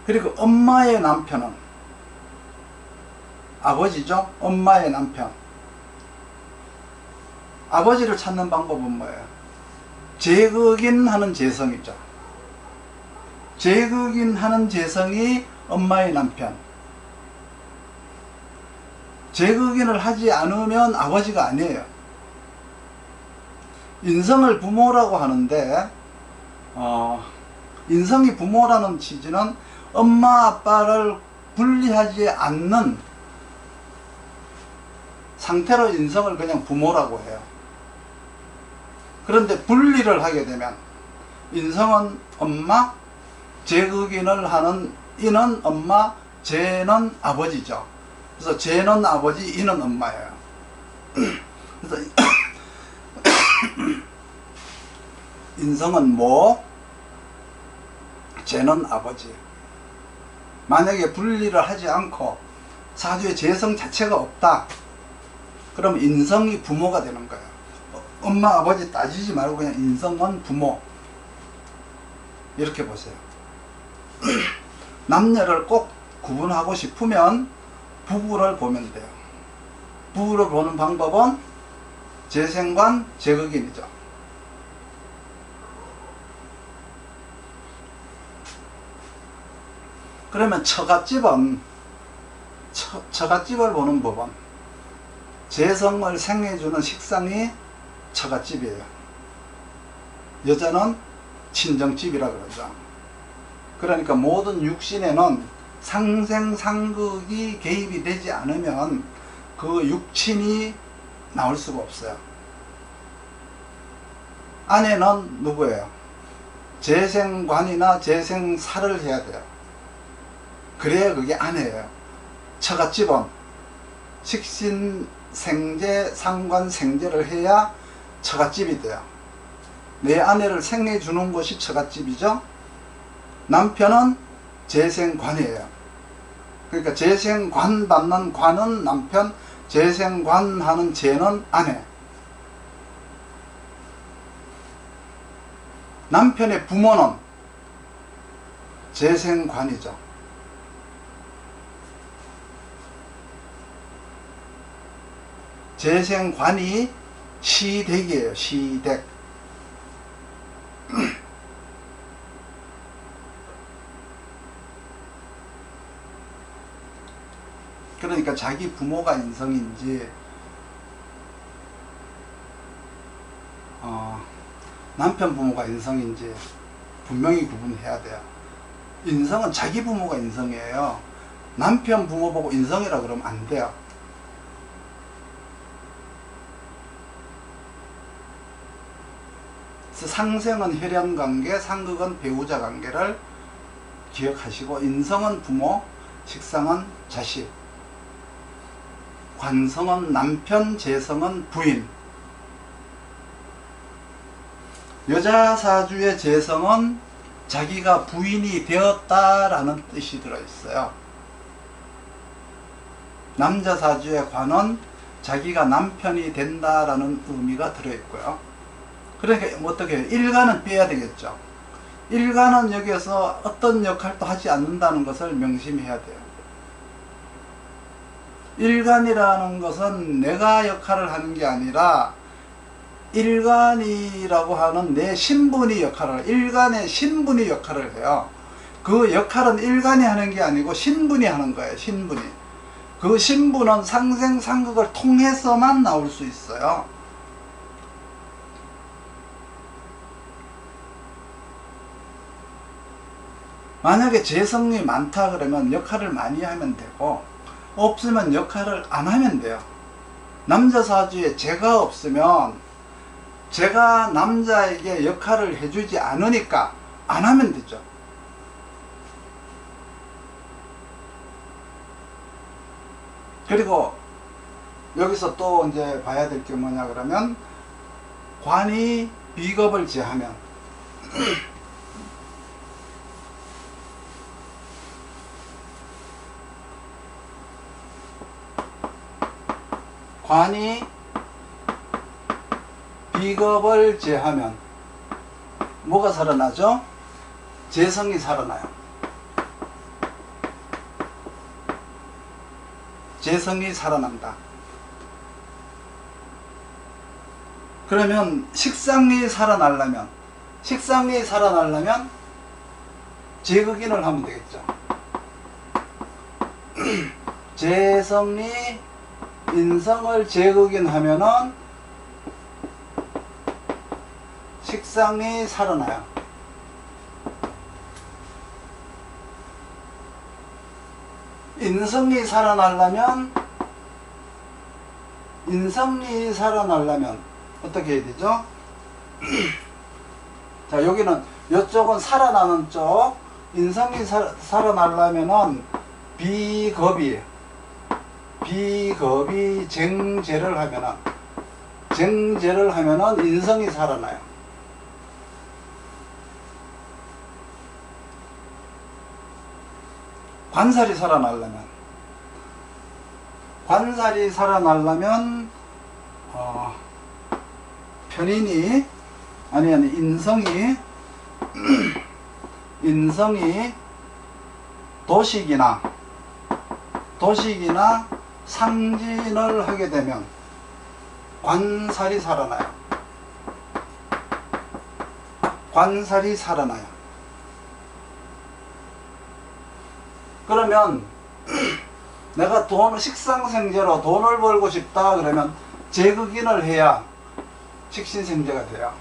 그리고 엄마의 남편은 아버지죠. 엄마의 남편. 아버지를 찾는 방법은 뭐예요? 재극인하는 재성이죠. 재극인하는 재성이 엄마의 남편. 재극인을 하지 않으면 아버지가 아니에요. 인성을 부모라고 하는데 인성이 부모라는 취지는 엄마 아빠를 분리하지 않는 상태로 인성을 그냥 부모라고 해요. 그런데 분리를 하게 되면 인성은 엄마, 재극인을 하는 이는 엄마, 재는 아버지죠. 그래서 재는 아버지, 이는 엄마예요. 그래서 인성은 모, 재는 아버지. 만약에 분리를 하지 않고 사주의 재성 자체가 없다, 그럼 인성이 부모가 되는 거예요. 엄마 아버지 따지지 말고 그냥 인성은 부모, 이렇게 보세요. 남녀를 꼭 구분하고 싶으면 부부를 보면 돼요. 부부를 보는 방법은 재생관, 재극인이죠. 그러면 처갓집은 처갓집을 보는 법은 재성을 생해주는 식상이 처갓집이에요. 여자는 친정집이라 그러죠. 그러니까 모든 육신에는 상생상극이 개입이 되지 않으면 그 육친이 나올 수가 없어요. 아내는 누구예요? 재생관이나 재생사를 해야 돼요. 그래야 그게 아내예요. 처갓집은 식신생재, 상관생재를 해야 처갓집이 돼요. 내 아내를 생해주는 곳이 처갓집이죠. 남편은 재생관이에요. 그러니까 재생관 받는 관은 남편, 재생관 하는 재는 아내. 남편의 부모는 재생관이죠. 재생관이 시댁이에요. 시댁. 그러니까 자기 부모가 인성인지 남편 부모가 인성인지 분명히 구분해야 돼요. 인성은 자기 부모가 인성이에요. 남편 부모 보고 인성이라 그러면 안 돼요. 그래서 상생은 혈연관계, 상극은 배우자 관계를 기억하시고, 인성은 부모, 식상은 자식, 관성은 남편, 재성은 부인. 여자 사주의 재성은 자기가 부인이 되었다라는 뜻이 들어있어요. 남자 사주의 관은 자기가 남편이 된다라는 의미가 들어있고요. 그러니까 어떻게 해요? 일간은 빼야 되겠죠. 일간은 여기에서 어떤 역할도 하지 않는다는 것을 명심해야 돼요. 일간이라는 것은 내가 역할을 하는 게 아니라 일간이라고 하는 내 신분이 역할을, 일간의 신분이 역할을 해요. 그 역할은 일간이 하는 게 아니고 신분이 하는 거예요. 신분이. 그 신분은 상생상극을 통해서만 나올 수 있어요. 만약에 재성이 많다 그러면 역할을 많이 하면 되고, 없으면 역할을 안 하면 돼요. 남자 사주에 재가 없으면 제가 남자에게 역할을 해주지 않으니까 안 하면 되죠. 그리고 여기서 또 이제 봐야 될 게 뭐냐 그러면, 관이 비겁을 제하면 관이 비겁을 제하면 뭐가 살아나죠? 재성이 살아나요. 재성이 살아난다. 그러면 식상이 살아나려면 제극인을 하면 되겠죠. 재성이 인성을 제극인 하면은 식상이 살아나요. 인성이 살아나려면 어떻게 해야 되죠? 자, 여기는 이쪽은 살아나는 쪽, 인성이 살아나려면은 비겁이 쟁제를 하면은 인성이 살아나요. 관살이 살아나려면 편인이 인성이 도식이나 상진을 하게 되면 관살이 살아나요. 그러면 내가 식상생제로 돈을 벌고 싶다 그러면 제극인을 해야 식신생제가 돼요.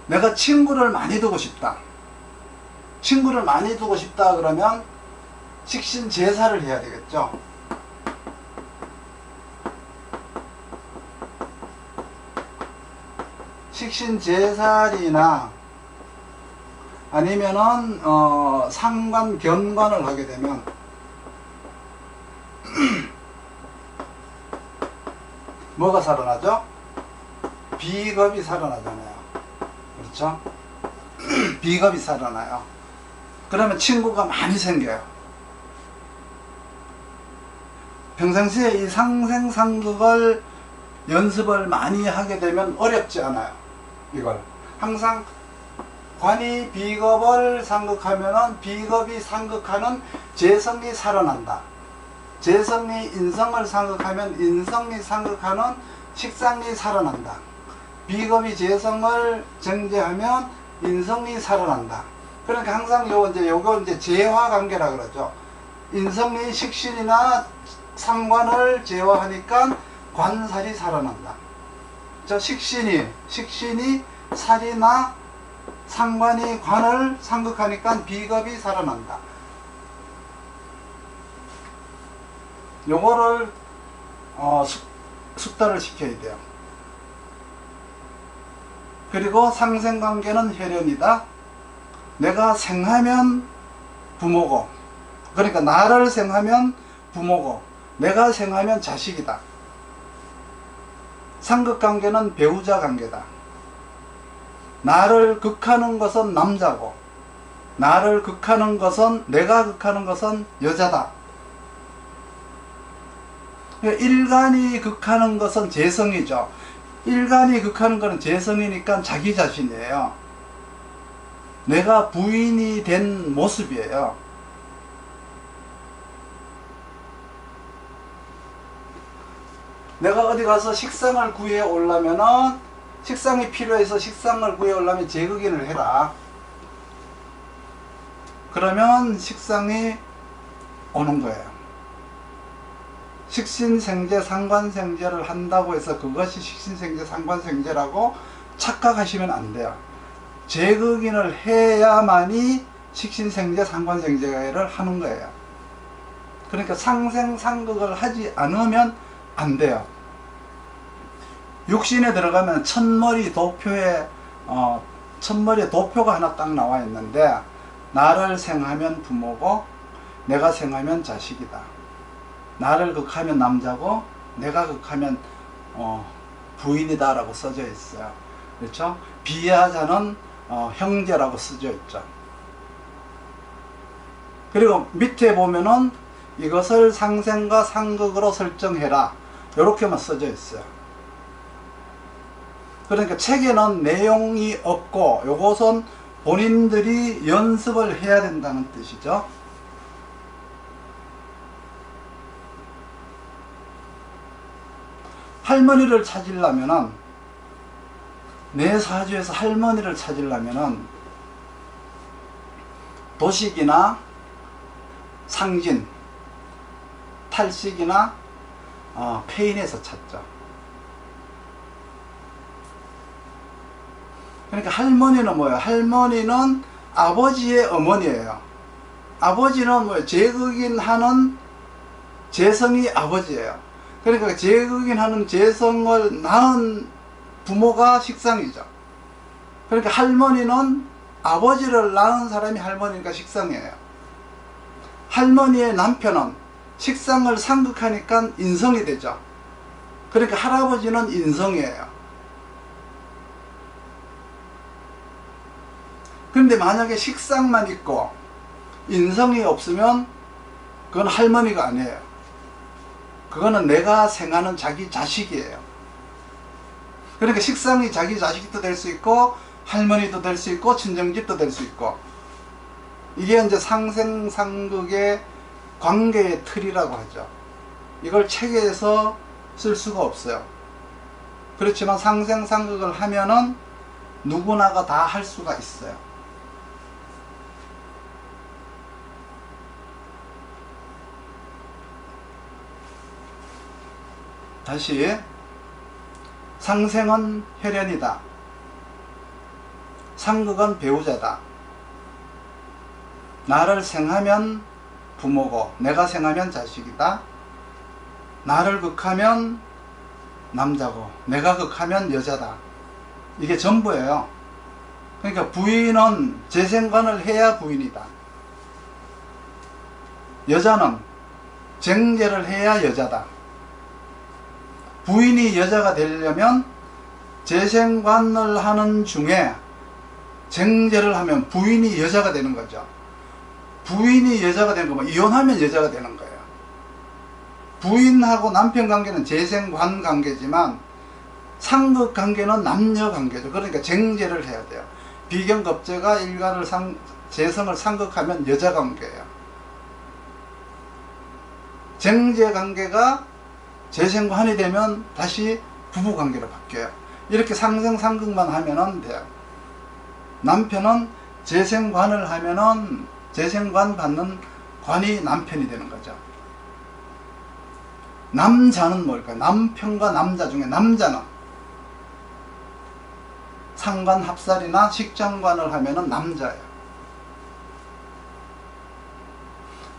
내가 친구를 많이 두고 싶다 그러면 식신제사를 해야 되겠죠. 식신제살이나 아니면은 상관 변관을 하게 되면 뭐가 살아나죠? 비겁이 살아나잖아요. 그렇죠? 비겁이 살아나요. 그러면 친구가 많이 생겨요. 평상시에 이 상생상극을 연습을 많이 하게 되면 어렵지 않아요. 이걸 항상 관이 비겁을 상극하면은 비겁이 상극하는 재성이 살아난다. 재성이 인성을 상극하면 인성이 상극하는 식상이 살아난다. 비겁이 재성을 정제하면 인성이 살아난다. 그러니까 항상 요거 이제 재화 관계라 그러죠. 인성이 식신이나 상관을 재화하니까 관살이 살아난다. 자, 식신이 살이나 상관이 관을 상극하니까 비겁이 살아난다. 요거를 숙달을 시켜야 돼요. 그리고 상생관계는 혈연이다. 내가 생하면 부모고, 그러니까 나를 생하면 부모고 내가 생하면 자식이다. 상극관계는 배우자 관계다. 나를 극하는 것은 남자고 내가 극하는 것은 여자다. 일간이 극하는 것은 재성이죠. 일간이 극하는 것은 재성이니까 자기 자신이에요. 내가 부인이 된 모습이에요. 내가 어디 가서 식상을 구해 오려면은 식상이 필요해서 식상을 구해 오려면 제극인을 해라. 그러면 식상이 오는 거예요. 식신생제, 상관생제를 한다고 해서 그것이 식신생제, 상관생제라고 착각하시면 안 돼요. 제극인을 해야만이 식신생제, 상관생제를 하는 거예요. 그러니까 상생상극을 하지 않으면 안 돼요. 육신에 들어가면 첫머리에 도표가 하나 딱 나와 있는데, 나를 생하면 부모고 내가 생하면 자식이다. 나를 극하면 남자고 내가 극하면 부인이다 라고 써져 있어요. 그렇죠? 비하자는 형제라고 써져 있죠. 그리고 밑에 보면은 이것을 상생과 상극으로 설정해라 이렇게만 써져 있어요. 그러니까 책에는 내용이 없고 요것은 본인들이 연습을 해야 된다는 뜻이죠. 할머니를 찾으려면은, 내 사주에서 할머니를 찾으려면은 도식이나 상진, 탈식이나 폐인에서 찾죠. 그러니까 할머니는 뭐예요? 할머니는 아버지의 어머니예요. 아버지는 뭐예요? 재극인하는 재성이 아버지예요. 그러니까 재극인하는 재성을 낳은 부모가 식상이죠. 그러니까 할머니는 아버지를 낳은 사람이 할머니니까 식상이에요. 할머니의 남편은 식상을 상극하니까 인성이 되죠. 그러니까 할아버지는 인성이에요. 그런데 만약에 식상만 있고 인성이 없으면 그건 할머니가 아니에요. 그거는 내가 생하는 자기 자식이에요. 그러니까 식상이 자기 자식도 될 수 있고 할머니도 될 수 있고 친정집도 될 수 있고, 이게 이제 상생상극의 관계의 틀이라고 하죠. 이걸 책에서 쓸 수가 없어요. 그렇지만 상생상극을 하면은 누구나가 다 할 수가 있어요. 다시, 상생은 혈연이다. 상극은 배우자다. 나를 생하면 부모고 내가 생하면 자식이다. 나를 극하면 남자고 내가 극하면 여자다. 이게 전부예요. 그러니까 부인은 재생관을 해야 부인이다. 여자는 쟁제를 해야 여자다. 부인이 여자가 되려면 재생관을 하는 중에 쟁제를 하면 부인이 여자가 되는 거죠. 부인이 여자가 되는 거면 이혼하면 여자가 되는 거예요. 부인하고 남편 관계는 재생관 관계지만 상극 관계는 남녀 관계죠. 그러니까 쟁제를 해야 돼요. 비견겁제가 일간을 재성을 상극하면 여자 관계예요. 쟁제 관계가 재생관이 되면 다시 부부 관계로 바뀌어요. 이렇게 상생상극만 하면은 돼요. 남편은 재생관을 하면은 재생관 받는 관이 남편이 되는 거죠. 남자는 뭘까요? 남편과 남자 중에 남자는 상관합살이나 식장관을 하면은 남자예요.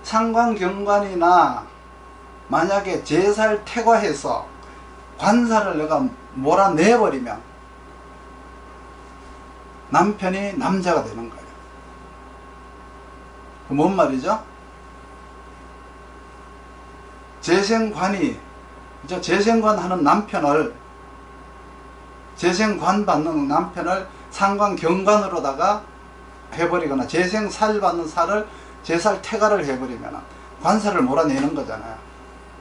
상관경관이나 만약에 제살 태과해서 관사를 내가 몰아내버리면 남편이 남자가 되는 거예요. 뭔 말이죠? 재생관이, 재생관 하는 남편을, 재생관 받는 남편을 상관경관으로다가 해버리거나 재생살 받는 살을 제살 태가를 해버리면 관사를 몰아내는 거잖아요.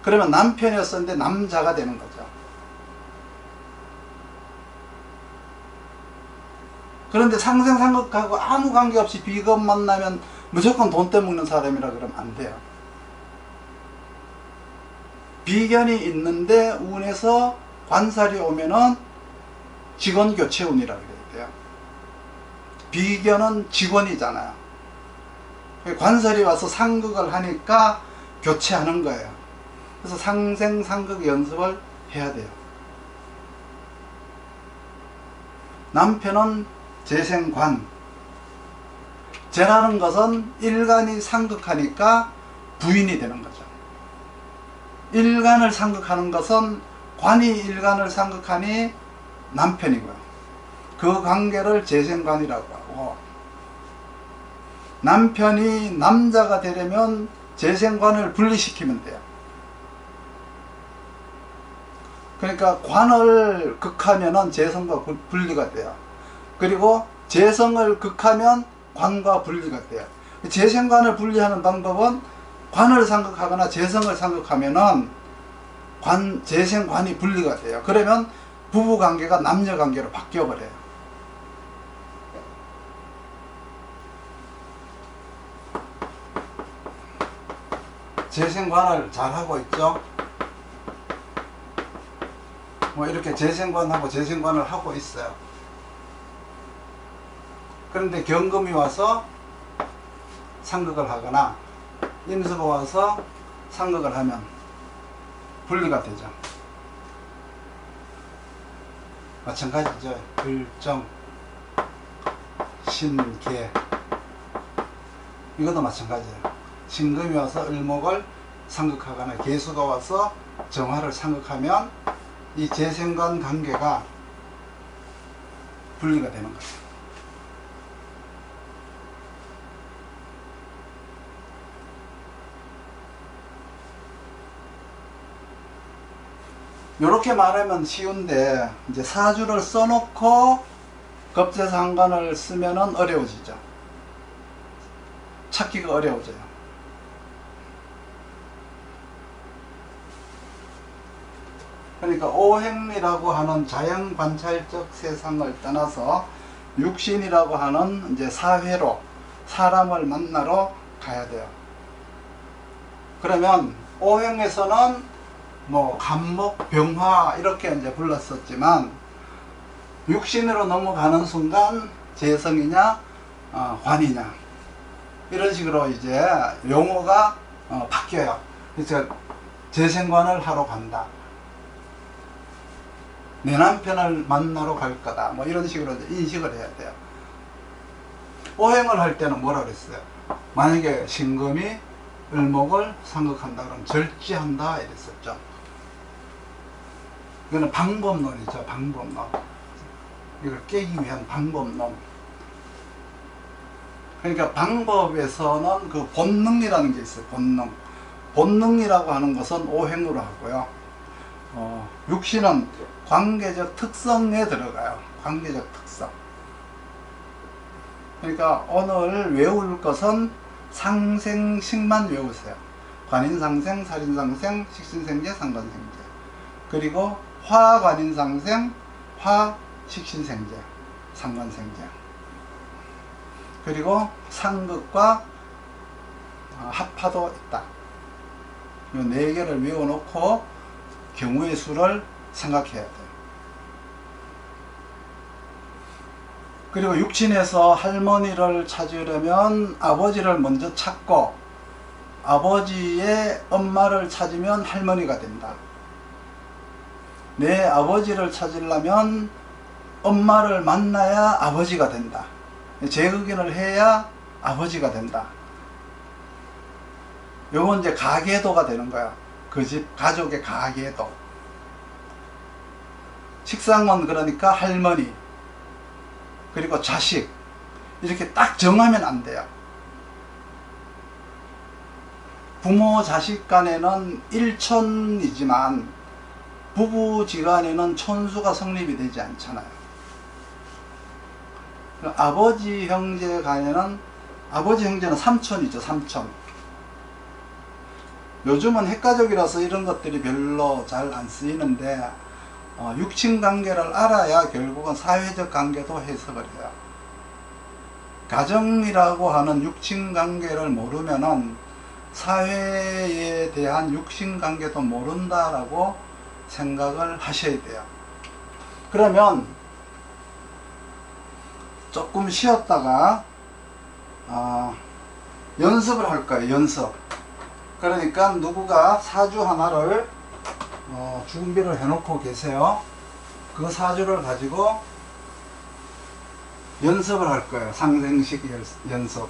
그러면 남편이었었는데 남자가 되는 거죠. 그런데 상생상극하고 아무 관계없이 비겁 만나면 무조건 돈 떼먹는 사람이라 그러면 안 돼요. 비견이 있는데 운에서 관살이 오면은 직원 교체 운이라 그래야 돼요. 비견은 직원이잖아요. 관살이 와서 상극을 하니까 교체하는 거예요. 그래서 상생상극 연습을 해야 돼요. 남편은 재생관. 재라는 것은 일간이 상극하니까 부인이 되는 거죠. 일간을 상극하는 것은 관이 일간을 상극하니 남편이고요. 그 관계를 재생관이라고 하고, 남편이 남자가 되려면 재생관을 분리시키면 돼요. 그러니까 관을 극하면은 재성과 분리가 돼요. 그리고 재성을 극하면 관과 분리가 돼요. 재생관을 분리하는 방법은 관을 상극하거나 재성을 상극하면은 재생관이 분리가 돼요. 그러면 부부관계가 남녀관계로 바뀌어버려요. 재생관을 잘 하고 있죠. 뭐 이렇게 재생관하고 재생관을 하고 있어요. 그런데 경금이 와서 상극을 하거나 임수가 와서 상극을 하면 분리가 되죠. 마찬가지죠. 을정, 신계, 이것도 마찬가지예요. 신금이 와서 을목을 상극하거나 계수가 와서 정화를 상극하면 이 재생관 관계가 분리가 되는 거예요. 이렇게 말하면 쉬운데 이제 사주를 써놓고 겁재상관을 쓰면은 어려워지죠. 찾기가 어려워져요. 그러니까 오행이라고 하는 자연관찰적 세상을 떠나서 육신이라고 하는 이제 사회로 사람을 만나러 가야 돼요. 그러면 오행에서는 뭐 간목, 병화 이렇게 이제 불렀었지만 육신으로 넘어가는 순간 재성이냐 관이냐 이런 식으로 이제 용어가 바뀌어요. 그래서 재생관을 하러 간다, 내 남편을 만나러 갈 거다, 뭐 이런 식으로 이제 인식을 해야 돼요. 오행을 할 때는 뭐라 그랬어요? 만약에 신금이 을목을 상극한다 그러면 절지한다 이랬었죠. 이거는 방법론이죠. 방법론. 이걸 깨기 위한 방법론. 그러니까 방법에서는 그 본능이라는 게 있어요. 본능. 본능이라고 하는 것은 오행으로 하고요. 육신은 관계적 특성에 들어가요. 관계적 특성. 그러니까 오늘 외울 것은 상생식만 외우세요. 관인상생, 살인상생, 식신생재, 상관생재. 그리고 화관인상생, 화식신생재, 상관생재. 그리고 상극과 합파도 있다. 이 4개를 외워놓고 경우의 수를 생각해야 돼요. 그리고 육신에서 할머니를 찾으려면 아버지를 먼저 찾고 아버지의 엄마를 찾으면 할머니가 된다. 내 아버지를 찾으려면 엄마를 만나야 아버지가 된다. 재극인을 해야 아버지가 된다. 요건 이제 가계도가 되는 거야. 그 집 가족의 가계도. 식상은 그러니까 할머니 그리고 자식 이렇게 딱 정하면 안 돼요. 부모 자식 간에는 일촌이지만 부부지간에는 촌수가 성립이 되지 않잖아요. 아버지 형제 간에는 아버지 형제는 삼촌이죠. 삼촌. 요즘은 핵가족이라서 이런 것들이 별로 잘 안 쓰이는데 육친 관계를 알아야 결국은 사회적 관계도 해석을 해요. 가정이라고 하는 육친 관계를 모르면은 사회에 대한 육신 관계도 모른다라고 생각을 하셔야 돼요. 그러면 조금 쉬었다가 연습을 할 거예요. 연습. 그러니까 누구가 사주 하나를 준비를 해놓고 계세요. 그 사주를 가지고 연습을 할 거예요. 상생식 연습.